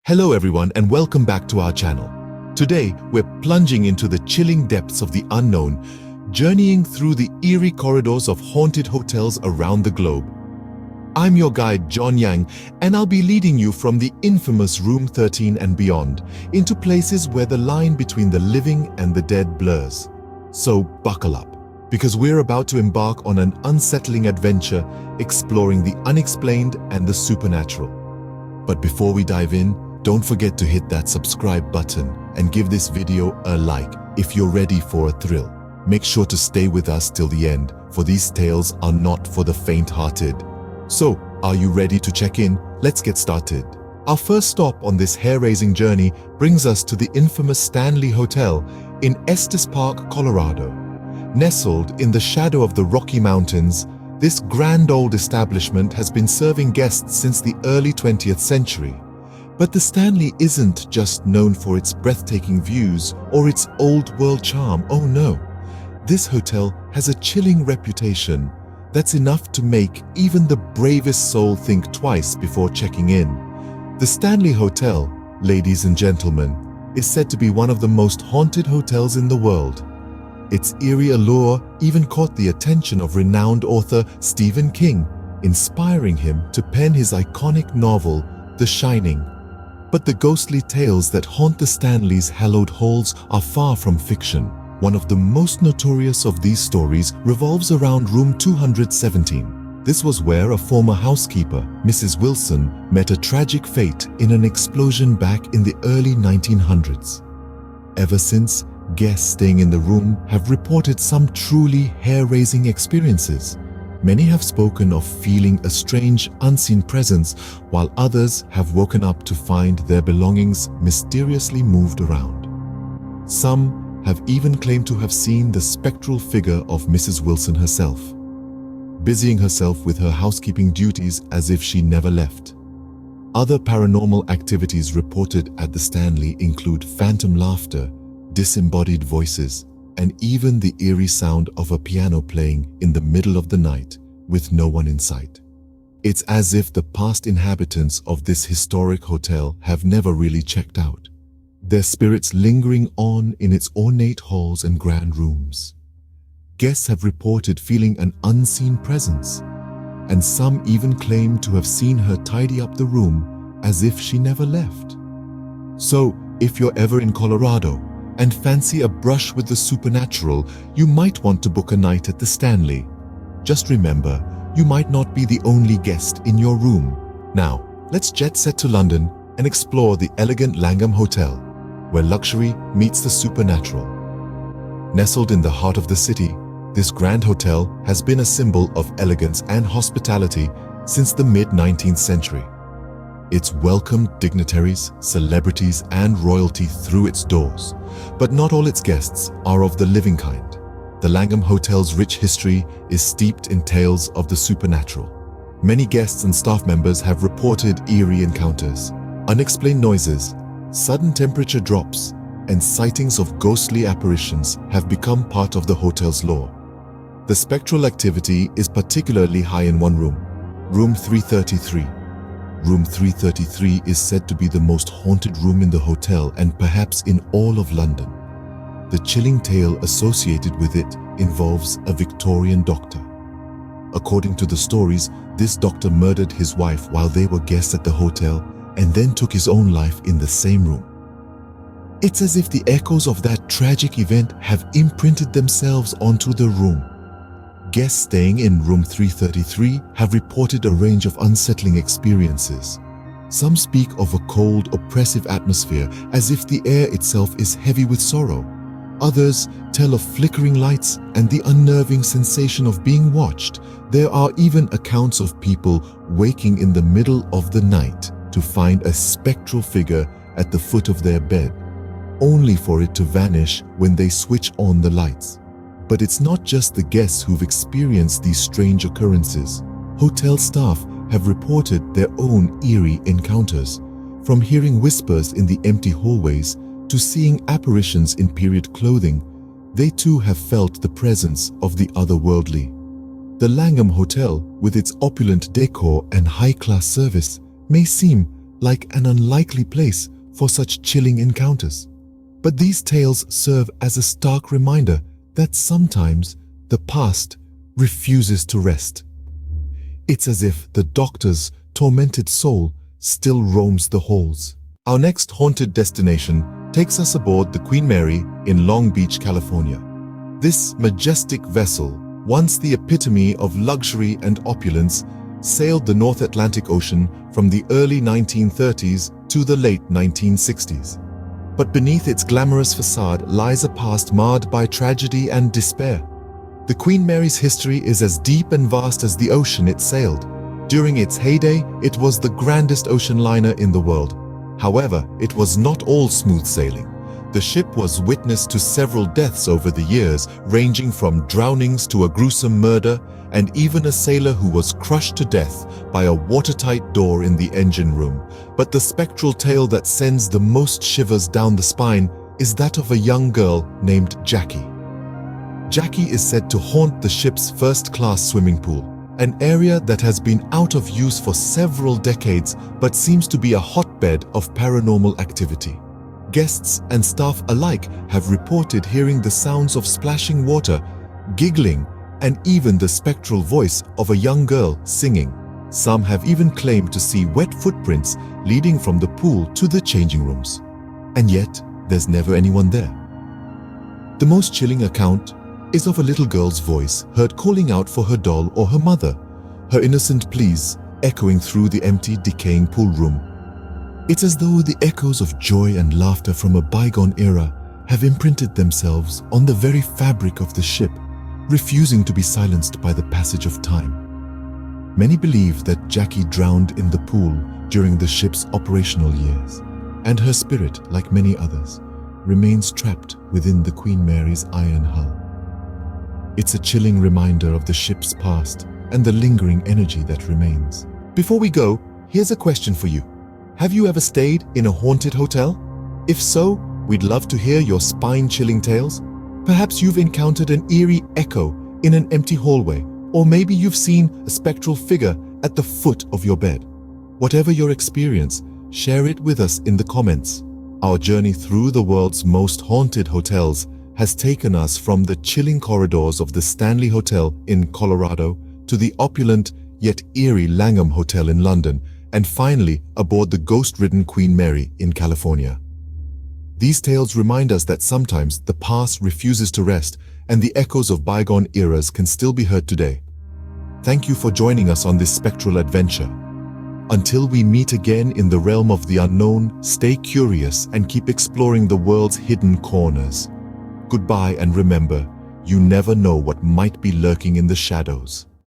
Hello everyone and welcome back to our channel. Today, we're plunging into the chilling depths of the unknown, journeying through the eerie corridors of haunted hotels around the globe. I'm your guide John Yang, and I'll be leading you from the infamous Room 13 and beyond into places where the line between the living and the dead blurs. So buckle up, because we're about to embark on an unsettling adventure exploring the unexplained and the supernatural. But before we dive in, don't forget to hit that subscribe button and give this video a like if you're ready for a thrill. Make sure to stay with us till the end, for these tales are not for the faint-hearted. So, are you ready to check in? Let's get started. Our first stop on this hair-raising journey brings us to the infamous Stanley Hotel in Estes Park, Colorado. Nestled in the shadow of the Rocky Mountains, this grand old establishment has been serving guests since the early 20th century. But the Stanley isn't just known for its breathtaking views or its old-world charm, oh no. This hotel has a chilling reputation that's enough to make even the bravest soul think twice before checking in. The Stanley Hotel, ladies and gentlemen, is said to be one of the most haunted hotels in the world. Its eerie allure even caught the attention of renowned author Stephen King, inspiring him to pen his iconic novel, The Shining. But the ghostly tales that haunt the Stanley's hallowed halls are far from fiction. One of the most notorious of these stories revolves around room 217. This was where a former housekeeper, Mrs. Wilson, met a tragic fate in an explosion back in the early 1900s. Ever since, guests staying in the room have reported some truly hair-raising experiences. Many have spoken of feeling a strange, unseen presence, while others have woken up to find their belongings mysteriously moved around. Some have even claimed to have seen the spectral figure of Mrs. Wilson herself, busying herself with her housekeeping duties as if she never left. Other paranormal activities reported at the Stanley include phantom laughter, disembodied voices, and even the eerie sound of a piano playing in the middle of the night with no one in sight. It's as if the past inhabitants of this historic hotel have never really checked out, their spirits lingering on in its ornate halls and grand rooms. Guests have reported feeling an unseen presence, and some even claim to have seen her tidy up the room as if she never left. So, if you're ever in Colorado and fancy a brush with the supernatural, you might want to book a night at the Stanley. Just remember, you might not be the only guest in your room. Now, let's jet set to London and explore the elegant Langham Hotel, where luxury meets the supernatural. Nestled in the heart of the city, this grand hotel has been a symbol of elegance and hospitality since the mid-19th century. It's welcomed dignitaries, celebrities, and royalty through its doors. But not all its guests are of the living kind. The Langham Hotel's rich history is steeped in tales of the supernatural. Many guests and staff members have reported eerie encounters, unexplained noises, sudden temperature drops, and sightings of ghostly apparitions have become part of the hotel's lore. The spectral activity is particularly high in one room, room 333. Room 333 is said to be the most haunted room in the hotel and perhaps in all of London. The chilling tale associated with it involves a Victorian doctor. According to the stories, this doctor murdered his wife while they were guests at the hotel and then took his own life in the same room. It's as if the echoes of that tragic event have imprinted themselves onto the room. Guests staying in room 333 have reported a range of unsettling experiences. Some speak of a cold, oppressive atmosphere as if the air itself is heavy with sorrow. Others tell of flickering lights and the unnerving sensation of being watched. There are even accounts of people waking in the middle of the night to find a spectral figure at the foot of their bed, only for it to vanish when they switch on the lights. But it's not just the guests who've experienced these strange occurrences. Hotel staff have reported their own eerie encounters, from hearing whispers in the empty hallways to seeing apparitions in period clothing. They too have felt the presence of the otherworldly. The Langham Hotel, with its opulent decor and high-class service, may seem like an unlikely place for such chilling encounters. But these tales serve as a stark reminder that sometimes the past refuses to rest. It's as if the doctor's tormented soul still roams the halls. Our next haunted destination takes us aboard the Queen Mary in Long Beach, California. This majestic vessel, once the epitome of luxury and opulence, sailed the North Atlantic Ocean from the early 1930s to the late 1960s. But beneath its glamorous facade lies a past marred by tragedy and despair. The Queen Mary's history is as deep and vast as the ocean it sailed. During its heyday, it was the grandest ocean liner in the world. However, it was not all smooth sailing. The ship was witness to several deaths over the years, ranging from drownings to a gruesome murder, and even a sailor who was crushed to death by a watertight door in the engine room. But the spectral tale that sends the most shivers down the spine is that of a young girl named Jackie. Jackie is said to haunt the ship's first-class swimming pool, an area that has been out of use for several decades but seems to be a hotbed of paranormal activity. Guests and staff alike have reported hearing the sounds of splashing water, giggling, and even the spectral voice of a young girl singing. Some have even claimed to see wet footprints leading from the pool to the changing rooms. And yet, there's never anyone there. The most chilling account is of a little girl's voice heard calling out for her doll or her mother, her innocent pleas echoing through the empty, decaying pool room. It's as though the echoes of joy and laughter from a bygone era have imprinted themselves on the very fabric of the ship, refusing to be silenced by the passage of time. Many believe that Jackie drowned in the pool during the ship's operational years, and her spirit, like many others, remains trapped within the Queen Mary's iron hull. It's a chilling reminder of the ship's past and the lingering energy that remains. Before we go, here's a question for you. Have you ever stayed in a haunted hotel? If so, we'd love to hear your spine-chilling tales. Perhaps you've encountered an eerie echo in an empty hallway, or maybe you've seen a spectral figure at the foot of your bed. Whatever your experience, share it with us in the comments. Our journey through the world's most haunted hotels has taken us from the chilling corridors of the Stanley Hotel in Colorado to the opulent yet eerie Langham Hotel in London, and finally aboard the ghost-ridden Queen Mary in California. These tales remind us that sometimes the past refuses to rest and the echoes of bygone eras can still be heard today. Thank you for joining us on this spectral adventure. Until we meet again in the realm of the unknown, stay curious and keep exploring the world's hidden corners. Goodbye, and remember, you never know what might be lurking in the shadows.